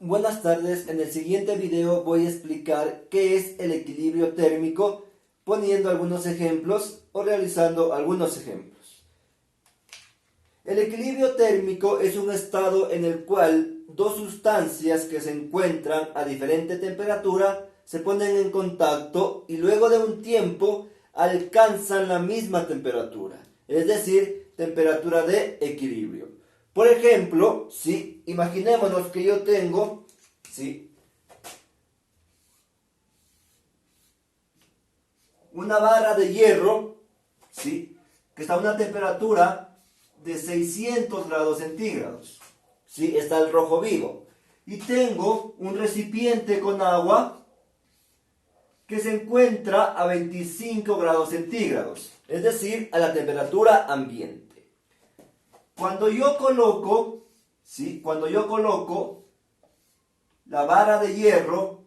Buenas tardes. En el siguiente video voy a explicar qué es el equilibrio térmico, poniendo algunos ejemplos o realizando algunos ejemplos. El equilibrio térmico es un estado en el cual dos sustancias que se encuentran a diferente temperatura se ponen en contacto y luego de un tiempo alcanzan la misma temperatura, es decir, temperatura de equilibrio. Por ejemplo, imaginémonos que yo tengo, una barra de hierro, que está a una temperatura de 600 grados centígrados, está el rojo vivo. Y tengo un recipiente con agua que se encuentra a 25 grados centígrados, es decir, a la temperatura ambiente. Cuando yo coloco la barra de hierro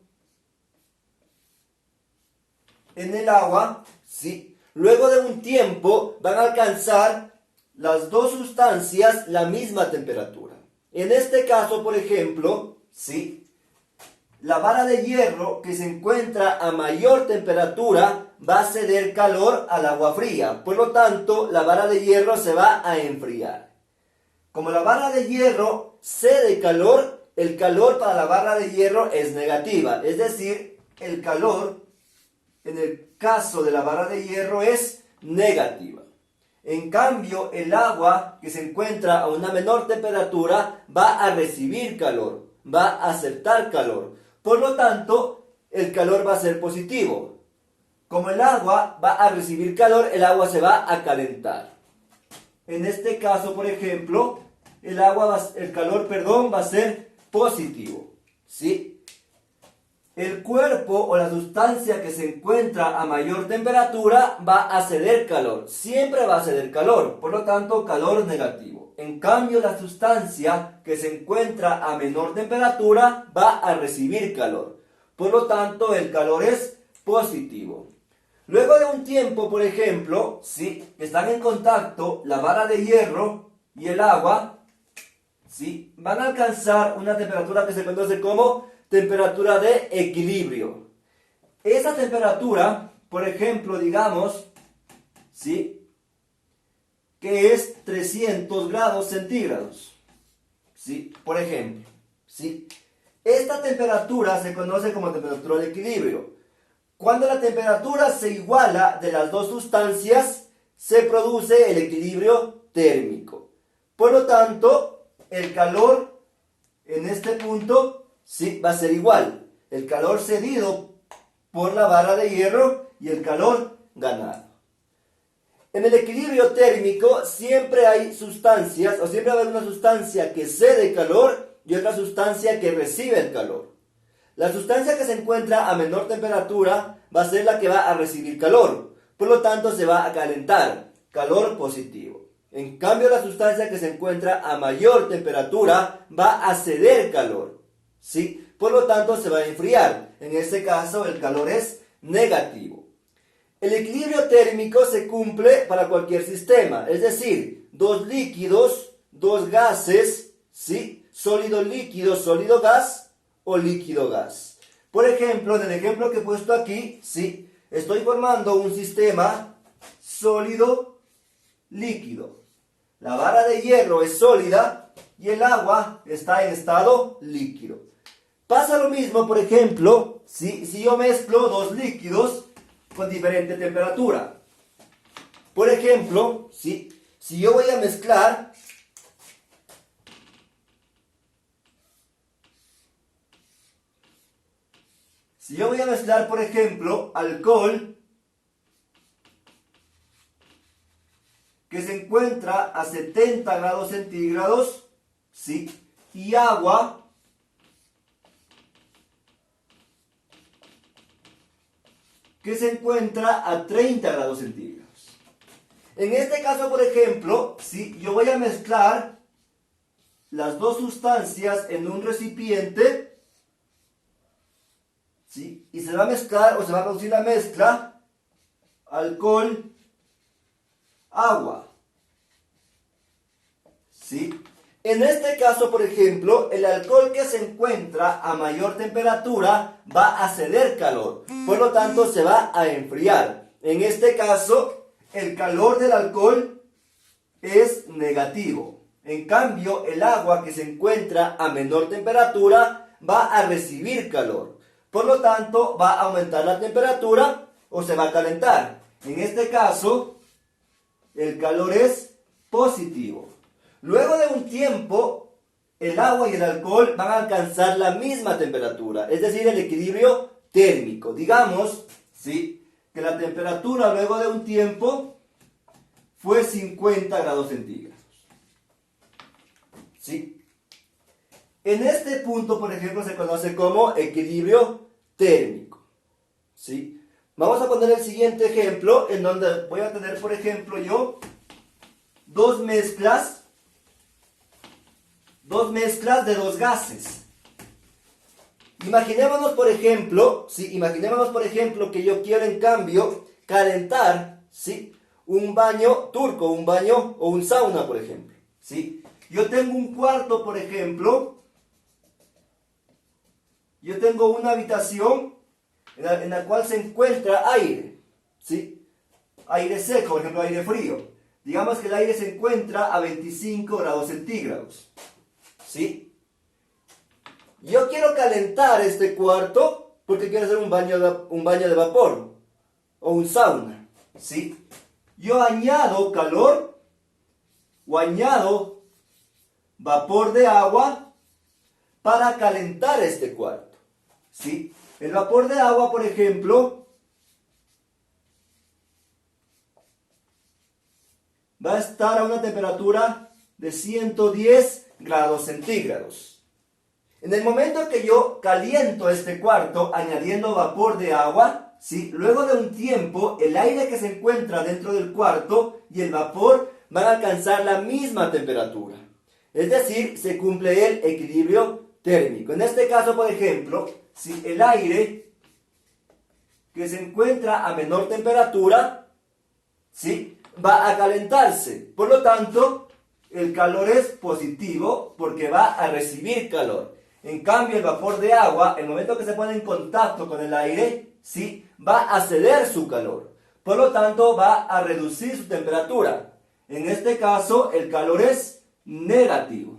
en el agua, luego de un tiempo van a alcanzar las dos sustancias la misma temperatura. En este caso, por ejemplo, la barra de hierro que se encuentra a mayor temperatura va a ceder calor al agua fría. Por lo tanto, la barra de hierro se va a enfriar. Como la barra de hierro cede calor, el calor para la barra de hierro es negativa. Es decir, el calor en el caso de la barra de hierro es negativa. En cambio, el agua que se encuentra a una menor temperatura va a recibir calor, va a aceptar calor. Por lo tanto, el calor va a ser positivo. Como el agua va a recibir calor, el agua se va a calentar. En este caso, por ejemplo, el calor va a ser positivo. El cuerpo o la sustancia que se encuentra a mayor temperatura va a ceder calor. Siempre va a ceder calor. Por lo tanto, calor negativo. En cambio, la sustancia que se encuentra a menor temperatura va a recibir calor. Por lo tanto, el calor es positivo. Luego de un tiempo, por ejemplo, están en contacto la barra de hierro y el agua, van a alcanzar una temperatura que se conoce como temperatura de equilibrio. Esa temperatura, por ejemplo, digamos, que es 300 grados centígrados. Por ejemplo, esta temperatura se conoce como temperatura de equilibrio. Cuando la temperatura se iguala de las dos sustancias, se produce el equilibrio térmico. Por lo tanto, el calor en este punto va a ser igual. El calor cedido por la barra de hierro y el calor ganado. En el equilibrio térmico siempre hay sustancias, o siempre va a haber una sustancia que cede calor y otra sustancia que recibe el calor. La sustancia que se encuentra a menor temperatura va a ser la que va a recibir calor. Por lo tanto, se va a calentar. Calor positivo. En cambio, la sustancia que se encuentra a mayor temperatura va a ceder calor. Por lo tanto, se va a enfriar. En este caso, el calor es negativo. El equilibrio térmico se cumple para cualquier sistema. Es decir, dos líquidos, dos gases, sólido líquido, sólido gas o líquido gas. Por ejemplo, en el ejemplo que he puesto aquí, estoy formando un sistema sólido líquido. La barra de hierro es sólida y el agua está en estado líquido. Pasa lo mismo, por ejemplo, si yo mezclo dos líquidos con diferente temperatura. Por ejemplo, si yo voy a mezclar por ejemplo, alcohol que se encuentra a 70 grados centígrados, y agua que se encuentra a 30 grados centígrados. En este caso, por ejemplo, yo voy a mezclar las dos sustancias en un recipiente, y se va a mezclar o se va a producir la mezcla alcohol, agua. En este caso, por ejemplo, el alcohol que se encuentra a mayor temperatura va a ceder calor, por lo tanto se va a enfriar. En este caso, el calor del alcohol es negativo. En cambio, el agua que se encuentra a menor temperatura va a recibir calor. Por lo tanto, va a aumentar la temperatura o se va a calentar. En este caso, el calor es positivo. Luego de un tiempo, el agua y el alcohol van a alcanzar la misma temperatura, es decir, el equilibrio térmico. Digamos, ¿sí?, que la temperatura luego de un tiempo fue 50 grados centígrados. ¿Sí? En este punto, por ejemplo, se conoce como equilibrio térmico. ¿Sí? Vamos a poner el siguiente ejemplo, en donde voy a tener, por ejemplo, yo dos mezclas de dos gases. Imaginémonos, por ejemplo, que yo quiero, en cambio, calentar, ¿sí?, un baño turco, un baño o un sauna, por ejemplo, ¿sí? Yo tengo un cuarto, por ejemplo, yo tengo una habitación en la cual se encuentra aire, ¿sí? Aire seco, por ejemplo, aire frío. Digamos que el aire se encuentra a 25 grados centígrados, ¿sí? Yo quiero calentar este cuarto porque quiero hacer un baño de vapor o un sauna, ¿sí? Yo añado calor o añado vapor de agua para calentar este cuarto, ¿sí? El vapor de agua, por ejemplo, va a estar a una temperatura de 110 grados centígrados. En el momento que yo caliento este cuarto añadiendo vapor de agua, ¿sí?, luego de un tiempo el aire que se encuentra dentro del cuarto y el vapor van a alcanzar la misma temperatura. Es decir, se cumple el equilibrio térmico. En este caso, por ejemplo, si el aire que se encuentra a menor temperatura, ¿sí?, va a calentarse. Por lo tanto, el calor es positivo porque va a recibir calor. En cambio, el vapor de agua, el momento que se pone en contacto con el aire, ¿sí?, va a ceder su calor. Por lo tanto, va a reducir su temperatura. En este caso, el calor es negativo.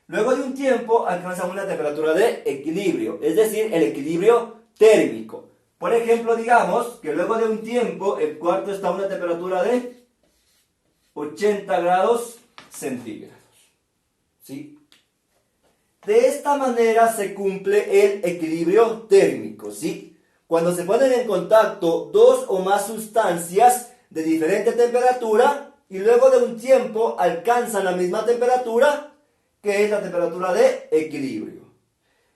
Luego de un tiempo, alcanzamos una temperatura de equilibrio, es decir, el equilibrio térmico. Por ejemplo, digamos que luego de un tiempo, el cuarto está a una temperatura de 80 grados centígrados. ¿Sí? De esta manera se cumple el equilibrio térmico, ¿sí? Cuando se ponen en contacto dos o más sustancias de diferente temperatura y luego de un tiempo alcanzan la misma temperatura, que es la temperatura de equilibrio.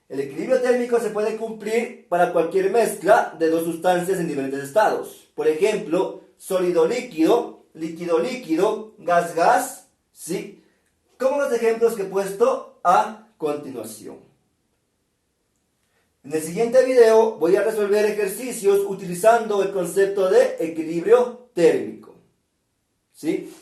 El equilibrio térmico se puede cumplir para cualquier mezcla de dos sustancias en diferentes estados. Por ejemplo, sólido-líquido, líquido-líquido, gas-gas, ¿sí?, como los ejemplos que he puesto a continuación. En el siguiente video voy a resolver ejercicios utilizando el concepto de equilibrio térmico, ¿sí?